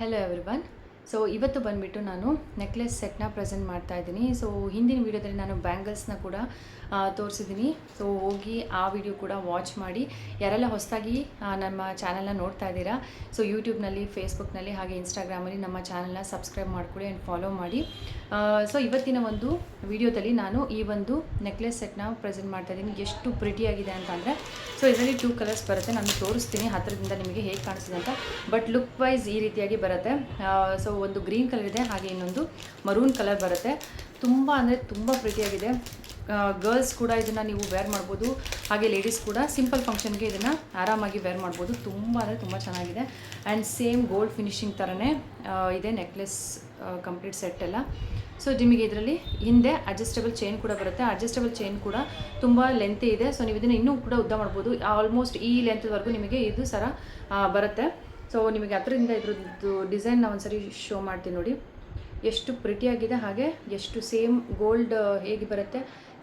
Hello everyone. So ಇವತ್ತು ಬಂದುಬಿಟ್ಟು ನಾನು ನೆಕ್ಲೆಸ್ ಸೆಟ್ನ ಪ್ರೆಸೆಂಟ್ ಮಾಡ್ತಾ ಇದ್ದೀನಿ. ಸೊ ಹಿಂದಿನ ವೀಡಿಯೋದಲ್ಲಿ ನಾನು ಬ್ಯಾಂಗಲ್ಸ್ನ ಕೂಡ ತೋರಿಸಿದ್ದೀನಿ. ಸೊ ಹೋಗಿ ಆ ವಿಡಿಯೋ ಕೂಡ ವಾಚ್ ಮಾಡಿ. ಯಾರೆಲ್ಲ ಹೊಸದಾಗಿ ನಮ್ಮ ಚಾನಲ್ನ ನೋಡ್ತಾ ಇದ್ದೀರಾ, ಸೊ ಯೂಟ್ಯೂಬ್ನಲ್ಲಿ, ಫೇಸ್ಬುಕ್ನಲ್ಲಿ ಹಾಗೆ ಇನ್ಸ್ಟಾಗ್ರಾಮಲ್ಲಿ ನಮ್ಮ ಚಾನಲ್ನ ಸಬ್ಸ್ಕ್ರೈಬ್ ಮಾಡಿಕೊಡಿ ಆ್ಯಂಡ್ ಫಾಲೋ ಮಾಡಿ. ಸೊ ಇವತ್ತಿನ ಒಂದು ವಿಡಿಯೋದಲ್ಲಿ ನಾನು ಈ ಒಂದು ನೆಕ್ಲೆಸ್ ಸೆಟ್ನ ಪ್ರೆಸೆಂಟ್ ಮಾಡ್ತಾ ಇದ್ದೀನಿ. ಎಷ್ಟು ಪ್ರಿಟಿಯಾಗಿದೆ ಅಂತಂದರೆ, ಸೊ ಇದರಲ್ಲಿ 2 ಕಲರ್ಸ್ ಬರುತ್ತೆ. ನಾನು ತೋರಿಸ್ತೀನಿ ಹತ್ತಿರದಿಂದ ನಿಮಗೆ ಹೇಗೆ ಕಾಣಿಸ್ತಿದೆ ಅಂತ. ಬಟ್ ಲುಕ್ ವೈಸ್ ಈ ರೀತಿಯಾಗಿ ಬರುತ್ತೆ. ಸೊ ಒಂದು ಗ್ರೀನ್ ಕಲರ್ ಇದೆ, ಹಾಗೆ ಇನ್ನೊಂದು ಮರೂನ್ ಕಲರ್ ಬರುತ್ತೆ. ತುಂಬ ಅಂದರೆ ತುಂಬ ಪ್ರಿಟಿಯಾಗಿದೆ. ಗರ್ಲ್ಸ್ ಕೂಡ ಇದನ್ನು ನೀವು ವೇರ್ ಮಾಡ್ಬೋದು, ಹಾಗೆ ಲೇಡೀಸ್ ಕೂಡ ಸಿಂಪಲ್ ಫಂಕ್ಷನ್ಗೆ ಇದನ್ನು ಆರಾಮಾಗಿ ವೇರ್ ಮಾಡ್ಬೋದು. ತುಂಬ ಅಂದರೆ ತುಂಬ ಚೆನ್ನಾಗಿದೆ. ಆ್ಯಂಡ್ ಸೇಮ್ ಗೋಲ್ಡ್ ಫಿನಿಶಿಂಗ್ ಥರನೇ ಇದೆ ನೆಕ್ಲೆಸ್ ಕಂಪ್ಲೀಟ್ ಸೆಟ್ ಎಲ್ಲ. ಸೊ ನಿಮಗೆ ಇದರಲ್ಲಿ ಹಿಂದೆ ಅಡ್ಜಸ್ಟಬಲ್ ಚೈನ್ ಕೂಡ ಬರುತ್ತೆ. ಅಡ್ಜಸ್ಟಬಲ್ ಚೈನ್ ಕೂಡ ತುಂಬ ಲೆಂತ್ ಇದೆ. ಸೊ ನೀವು ಇದನ್ನು ಇನ್ನೂ ಕೂಡ ಉದ್ದ ಮಾಡ್ಬೋದು. ಆಲ್ಮೋಸ್ಟ್ ಈ ಲೆಂತ್ವರೆಗೂ ನಿಮಗೆ ಇದು ಸರ ಬರುತ್ತೆ. ಸೊ ನಿಮಗೆ ಅದರಿಂದ ಇದ್ರದ್ದು ಡಿಸೈನ್ ನಾವು ಒಂದ್ಸರಿ ಶೋ ಮಾಡ್ತೀನಿ ನೋಡಿ. ಎಷ್ಟು ಪ್ರಿಟಿಯಾಗಿದೆ, ಹಾಗೆ ಎಷ್ಟು ಸೇಮ್ ಗೋಲ್ಡ್ ಹೇಗೆ ಬರುತ್ತೆ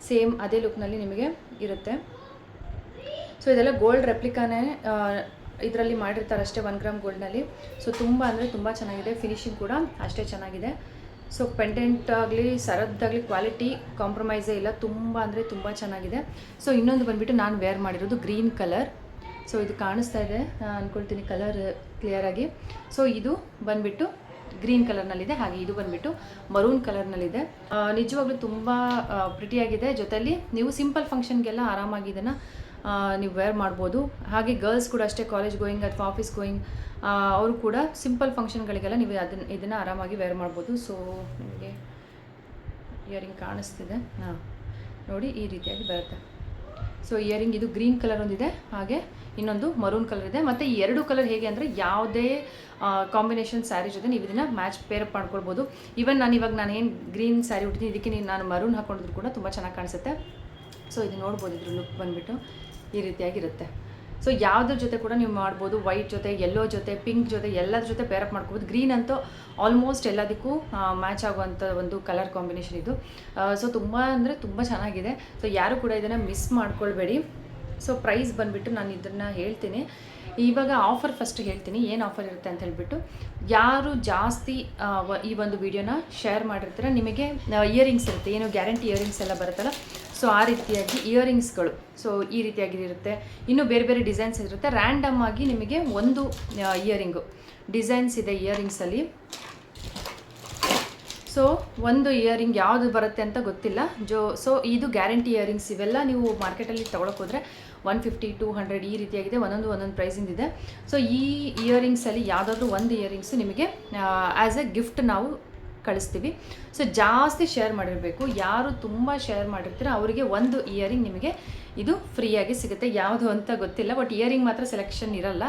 ಸೇಮ್ ಅದೇ ಲುಕ್ನಲ್ಲಿ ನಿಮಗೆ ಇರುತ್ತೆ. ಸೊ ಇದೆಲ್ಲ ಗೋಲ್ಡ್ ರೆಪ್ಲಿಕಾನೇ ಇದರಲ್ಲಿ ಮಾಡಿರ್ತಾರೆ ಅಷ್ಟೇ, 1 ಗ್ರಾಮ್ ಗೋಲ್ಡ್ನಲ್ಲಿ. ಸೊ ತುಂಬ ಅಂದರೆ ತುಂಬ ಚೆನ್ನಾಗಿದೆ. ಫಿನಿಶಿಂಗ್ ಕೂಡ ಅಷ್ಟೇ ಚೆನ್ನಾಗಿದೆ. ಸೊ ಪೆಂಡೆಂಟ್ ಆಗಲಿ ಸರದ್ದಾಗಲಿ ಕ್ವಾಲಿಟಿ ಕಾಂಪ್ರಮೈಸೇ ಇಲ್ಲ. ತುಂಬ ಅಂದರೆ ತುಂಬ ಚೆನ್ನಾಗಿದೆ. ಸೊ ಇನ್ನೊಂದು ಬಂದುಬಿಟ್ಟು ನಾನು ವೇರ್ ಮಾಡಿರೋದು ಗ್ರೀನ್ ಕಲರ್. ಸೊ ಇದು ಕಾಣಿಸ್ತಾ ಇದೆ ಅಂದ್ಕೊಳ್ತೀನಿ ಕಲರ್ ಕ್ಲಿಯರಾಗಿ. ಸೊ ಇದು ಬಂದುಬಿಟ್ಟು ಗ್ರೀನ್ ಕಲರ್ನಲ್ಲಿದೆ, ಹಾಗೆ ಇದು ಬಂದುಬಿಟ್ಟು ಮರೂನ್ ಕಲರ್ನಲ್ಲಿದೆ. ನಿಜವಾಗ್ಲೂ ತುಂಬ ಪ್ರಿಟಿಯಾಗಿದೆ. ಜೊತೆಯಲ್ಲಿ ನೀವು ಸಿಂಪಲ್ ಫಂಕ್ಷನ್ಗೆಲ್ಲ ಆರಾಮಾಗಿ ಇದನ್ನು ನೀವು ವೇರ್ ಮಾಡ್ಬೋದು. ಹಾಗೆ ಗರ್ಲ್ಸ್ ಕೂಡ ಅಷ್ಟೇ, ಕಾಲೇಜ್ ಗೋಯಿಂಗ್ ಅಥವಾ ಆಫೀಸ್ ಗೋಯಿಂಗ್ ಅವರು ಕೂಡ ಸಿಂಪಲ್ ಫಂಕ್ಷನ್ಗಳಿಗೆಲ್ಲ ನೀವು ಇದನ್ನು ಆರಾಮಾಗಿ ವೇರ್ ಮಾಡ್ಬೋದು. ಸೊ ನಿಮಗೆ ಇಯರಿಂಗ್ ಕಾಣಿಸ್ತಿದೆ, ನೋಡಿ ಈ ರೀತಿಯಾಗಿ ಬರುತ್ತೆ. ಸೊ ಇಯರಿಂಗ್ ಇದು ಗ್ರೀನ್ ಕಲರ್ ಒಂದಿದೆ, ಹಾಗೆ ಇನ್ನೊಂದು ಮರೂನ್ ಕಲರ್ ಇದೆ. ಮತ್ತು ಈ 2 ಕಲರ್ ಹೇಗೆ ಅಂದರೆ ಯಾವುದೇ ಕಾಂಬಿನೇಷನ್ ಸ್ಯಾರಿ ಜೊತೆ ನೀವು ಇದನ್ನು ಮ್ಯಾಚ್ ಪೇರಪ್ ಮಾಡ್ಕೊಳ್ಬೋದು. ಈವನ್ ನಾನು ಏನು ಗ್ರೀನ್ ಸ್ಯಾರಿ ಉಟ್ಟಿದ್ದೀನಿ, ಇದಕ್ಕೆ ನಾನು ಮರೂನ್ ಹಾಕೊಂಡಿದ್ರು ಕೂಡ ತುಂಬ ಚೆನ್ನಾಗಿ ಕಾಣಿಸುತ್ತೆ. ಸೊ ಇದು ನೋಡ್ಬೋದು, ಇದ್ರ ಲುಕ್ ಬಂದುಬಿಟ್ಟು ಈ ರೀತಿಯಾಗಿರುತ್ತೆ. ಸೊ ಯಾವುದ್ರ ಜೊತೆ ಕೂಡ ನೀವು ಮಾಡ್ಬೋದು. ವೈಟ್ ಜೊತೆ, ಯೆಲ್ಲೋ ಜೊತೆ, ಪಿಂಕ್ ಜೊತೆ ಎಲ್ಲದ್ರ ಜೊತೆ ಪೇರಪ್ ಮಾಡ್ಕೋಬೋದು. ಗ್ರೀನ್ ಅಂತೂ ಆಲ್ಮೋಸ್ಟ್ ಎಲ್ಲದಕ್ಕೂ ಮ್ಯಾಚ್ ಆಗುವಂಥ ಒಂದು ಕಲರ್ ಕಾಂಬಿನೇಷನ್ ಇದು. ಸೊ ತುಂಬ ಅಂದರೆ ತುಂಬ ಚೆನ್ನಾಗಿದೆ. ಸೊ ಯಾರು ಕೂಡ ಇದನ್ನು ಮಿಸ್ ಮಾಡ್ಕೊಳ್ಬೇಡಿ. ಸೊ ಪ್ರೈಸ್ ಬಂದುಬಿಟ್ಟು ನಾನು ಇದನ್ನು ಹೇಳ್ತೀನಿ. ಇವಾಗ ಆಫರ್ ಫಸ್ಟ್ ಹೇಳ್ತೀನಿ, ಏನು ಆಫರ್ ಇರುತ್ತೆ ಅಂತ ಹೇಳ್ಬಿಟ್ಟು. ಯಾರು ಜಾಸ್ತಿ ಈ ಒಂದು ವಿಡಿಯೋನ ಶೇರ್ ಮಾಡಿರ್ತೀರ, ನಿಮಗೆ ಇಯರಿಂಗ್ಸ್ ಇರುತ್ತೆ, ಏನು ಗ್ಯಾರಂಟಿ ಇಯರಿಂಗ್ಸ್ ಎಲ್ಲ ಬರುತ್ತಲ್ಲ, ಸೊ ಆ ರೀತಿಯಾಗಿ ಇಯರಿಂಗ್ಸ್ಗಳು ಸೊ ಈ ರೀತಿಯಾಗಿ ಇರುತ್ತೆ. ಇನ್ನು ಬೇರೆ ಬೇರೆ ಡಿಸೈನ್ಸ್ ಇರುತ್ತೆ. ರ್ಯಾಂಡಮ್ ಆಗಿ ನಿಮಗೆ ಒಂದು ಇಯರಿಂಗು ಡಿಸೈನ್ಸ್ ಇದೆ ಇಯರಿಂಗ್ಸಲ್ಲಿ. ಸೊ ಒಂದು ಇಯರಿಂಗ್ ಯಾವುದು ಬರುತ್ತೆ ಅಂತ ಗೊತ್ತಿಲ್ಲ. ಸೊ ಇದು ಗ್ಯಾರಂಟಿ ಇಯರಿಂಗ್ಸ್. ಇವೆಲ್ಲ ನೀವು ಮಾರ್ಕೆಟಲ್ಲಿ ತೊಗೊಳಕ್ಕೆ ಹೋದರೆ 150, 200 ಈ ರೀತಿಯಾಗಿದೆ. ಒಂದೊಂದು ಪ್ರೈಸಿಂದಿದೆ. ಸೊ ಈ ಇಯರಿಂಗ್ಸಲ್ಲಿ ಯಾವುದಾದ್ರೂ ಒಂದು ಇಯರಿಂಗ್ಸ್ ನಿಮಗೆ ಆ್ಯಸ್ ಎ ಗಿಫ್ಟ್ ನಾವು ಕಳಿಸ್ತೀವಿ. ಸೊ ಜಾಸ್ತಿ ಶೇರ್ ಮಾಡಿರಬೇಕು. ಯಾರು ತುಂಬ ಶೇರ್ ಮಾಡಿರ್ತೀರ ಅವರಿಗೆ ಒಂದು ಇಯರಿಂಗ್ ನಿಮಗೆ ಇದು ಫ್ರೀಯಾಗಿ ಸಿಗುತ್ತೆ. ಯಾವುದು ಅಂತ ಗೊತ್ತಿಲ್ಲ, ಬಟ್ ಇಯರಿಂಗ್ ಮಾತ್ರ ಸೆಲೆಕ್ಷನ್ ಇರಲ್ಲ.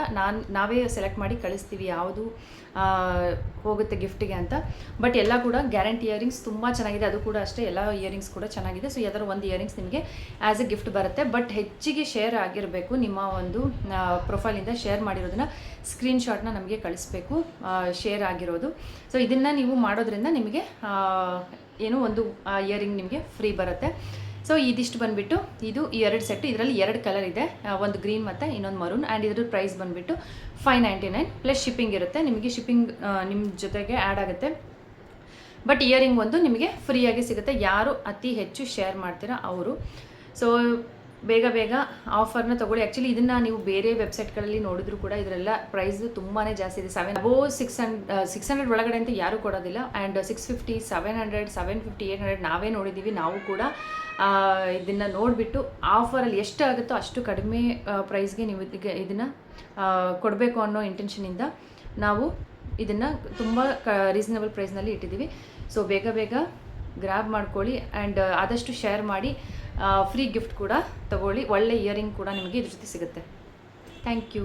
ನಾವೇ ಸೆಲೆಕ್ಟ್ ಮಾಡಿ ಕಳಿಸ್ತೀವಿ ಯಾವುದು ಹೋಗುತ್ತೆ ಗಿಫ್ಟಿಗೆ ಅಂತ. ಬಟ್ ಎಲ್ಲ ಕೂಡ ಗ್ಯಾರಂಟಿ ಇಯರಿಂಗ್ಸ್ ತುಂಬ ಚೆನ್ನಾಗಿದೆ. ಅದು ಕೂಡ ಅಷ್ಟೇ, ಎಲ್ಲ ಇಯರಿಂಗ್ಸ್ ಕೂಡ ಚೆನ್ನಾಗಿದೆ. ಸೊ ಯಾವ್ದಾದ್ರು ಒಂದು ಇಯರಿಂಗ್ಸ್ ನಿಮಗೆ ಆ್ಯಸ್ ಎ ಗಿಫ್ಟ್ ಬರುತ್ತೆ. ಬಟ್ ಹೆಚ್ಚಿಗೆ ಶೇರ್ ಆಗಿರಬೇಕು. ನಿಮ್ಮ ಒಂದು ಪ್ರೊಫೈಲಿಂದ ಶೇರ್ ಮಾಡಿರೋದನ್ನ ಸ್ಕ್ರೀನ್ಶಾಟ್ನ ನಮಗೆ ಕಳಿಸ್ಬೇಕು, ಶೇರ್ ಆಗಿರೋದು. ಸೊ ಇದನ್ನು ನೀವು ಮಾಡೋದ್ರಿಂದ ನಿಮಗೆ ಏನೋ ಒಂದು ಇಯರಿಂಗ್ ನಿಮಗೆ ಫ್ರೀ ಬರುತ್ತೆ. ಸೊ ಇದಿಷ್ಟು ಬಂದುಬಿಟ್ಟು ಇದು 2 ಸೆಟ್. ಇದರಲ್ಲಿ 2 ಕಲರ್ ಇದೆ, ಒಂದು ಗ್ರೀನ್ ಮತ್ತು ಇನ್ನೊಂದು ಮರೂನ್. ಆ್ಯಂಡ್ ಇದ್ರ ಪ್ರೈಸ್ ಬಂದುಬಿಟ್ಟು 599 ಪ್ಲಸ್ ಶಿಪ್ಪಿಂಗ್ ಇರುತ್ತೆ. ನಿಮಗೆ ಶಿಪ್ಪಿಂಗ್ ನಿಮ್ಮ ಜೊತೆಗೆ ಆ್ಯಡ್ ಆಗುತ್ತೆ. ಬಟ್ ಇಯರಿಂಗ್ ಒಂದು ನಿಮಗೆ ಫ್ರೀಯಾಗಿ ಸಿಗುತ್ತೆ ಯಾರು ಅತಿ ಹೆಚ್ಚು ಶೇರ್ ಮಾಡ್ತೀರಾ ಅವರು. ಸೊ ಬೇಗ ಆಫರ್ನ ತೊಗೊಳ್ಳಿ. ಆ್ಯಕ್ಚುಲಿ ಇದನ್ನು ನೀವು ಬೇರೆ ವೆಬ್ಸೈಟ್ಗಳಲ್ಲಿ ನೋಡಿದ್ರು ಕೂಡ ಇದರೆಲ್ಲ ಪ್ರೈಸ್ ತುಂಬಾ ಜಾಸ್ತಿ ಇದೆ. 600 ಒಳಗಡೆ ಅಂತ ಯಾರೂ ಕೊಡೋದಿಲ್ಲ. ಆ್ಯಂಡ್ 650, 700, 750, 800 ನಾವೇ ನೋಡಿದ್ದೀವಿ. ನಾವು ಕೂಡ ಇದನ್ನು ನೋಡಿಬಿಟ್ಟು ಆಫರಲ್ಲಿ ಎಷ್ಟು ಆಗುತ್ತೋ ಅಷ್ಟು ಕಡಿಮೆ ಪ್ರೈಸ್ಗೆ ನೀವು ಇದನ್ನು ಕೊಡಬೇಕು ಅನ್ನೋ ಇಂಟೆನ್ಷನಿಂದ ನಾವು ಇದನ್ನು ತುಂಬ ರೀಸನಬಲ್ ಪ್ರೈಸ್ನಲ್ಲಿ ಇಟ್ಟಿದ್ದೀವಿ. ಸೊ ಬೇಗ ಗ್ರ್ಯಾಬ್ ಮಾಡ್ಕೊಳ್ಳಿ ಆ್ಯಂಡ್ ಆದಷ್ಟು ಶೇರ್ ಮಾಡಿ. ಫ್ರೀ ಗಿಫ್ಟ್ ಕೂಡ ತಗೊಳ್ಳಿ. ಒಳ್ಳೆ ಇಯರಿಂಗ್ ಕೂಡ ನಿಮಗೆ ಇದ್ರ ಜೊತೆ ಸಿಗುತ್ತೆ. Thank you.